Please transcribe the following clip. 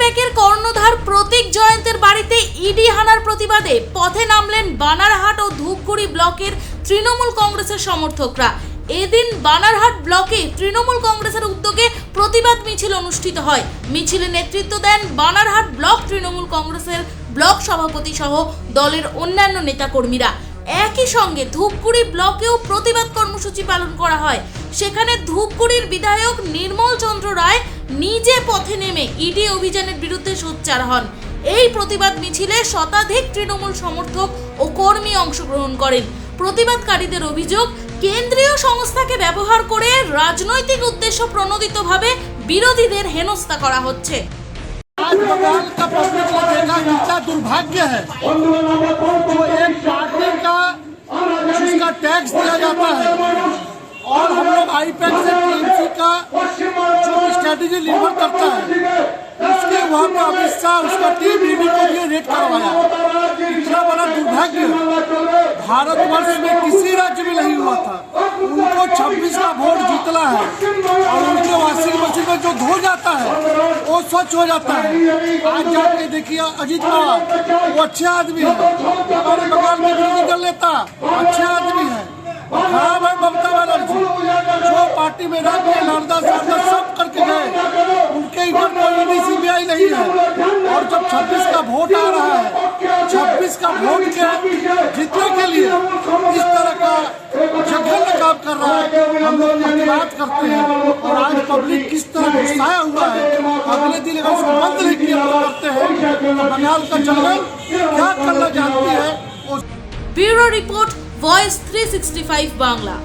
বিধায়কের কর্ণধার প্রতীক জয়ন্তের বাড়িতে ইডি হানার প্রতিবাদে পথে নামলেন বানারহাট ও ধূপগুড়ি ব্লকের তৃণমূল কংগ্রেসের সমর্থকরা। এদিন বানারহাট ব্লকে তৃণমূল কংগ্রেসের উদ্যোগে প্রতিবাদ মিছিল অনুষ্ঠিত হয়। মিছিলে নেতৃত্ব দেন বানারহাট ব্লক তৃণমূল কংগ্রেসের ব্লক সভাপতি সহ দলের অন্যান্য নেতাকর্মীরা। একই সঙ্গে ধূপগুড়ি ব্লকেও প্রতিবাদ কর্মসূচি পালন করা হয়। সেখানে ধূপগুড়ির বিধায়ক নির্মল চন্দ্র রায় নিজে পথে নেমে ইডি অভিযানের বিরুদ্ধে সোচ্চার হন। এই প্রতিবাদ মিছিলে শতাধিক তৃণমূল সমর্থক ও কর্মী অংশগ্রহণ করেন। প্রতিবাদকারীদের অভিযোগ, কেন্দ্রীয় সংস্থাকে ব্যবহার করে রাজনৈতিক উদ্দেশ্য প্রণোদিতভাবে বিরোধীদের হেনস্থা করা হচ্ছে। आज बंगाल का पब्लिक ने देखा इनका दुर्भाग्य है। तो एक पार्टी का जिसका टैक्स दिया जाता है और हम लोग आईपैक से टीएमसी का जो स्ट्रेटेजी निर्भर करता है, उसके वहाँ पे अमित शाह उसका टीम ईडी को लिए रेड करवाया। इतना बड़ा दुर्भाग्य भारतवर्ष में किसी राज्य में नहीं हुआ था। उनको 26 का वोट जीतना है और उनके वॉशिंग मशीन में जो धो जाता है वो स्वच्छ हो जाता है। आज जाके देखिए अजीत पवार वो अच्छे आदमी है, हमारे बंगाल में विरोधी दल नेता अच्छे आदमी है। खराब है ममता बनर्जी जो पार्टी में रह के लड़दा साधा सब करके गए, उनके ऊपर कोई ईडी सीबीआई नहीं है। और जब 26 का वोट आ रहा है, 26 का वोट के जीतने के लिए इस तरह का जघन्य काम कर रहा है, हम लोग प्रतिवाद करते हैं। और आज पब्लिक किस तरह गुस्साया हुआ है, अगले दिन अगर उसको बंद नहीं किया करते हैं तो बंगाल का जंगल क्या करना चाहती है। Bureau report, voice 365 Bangla.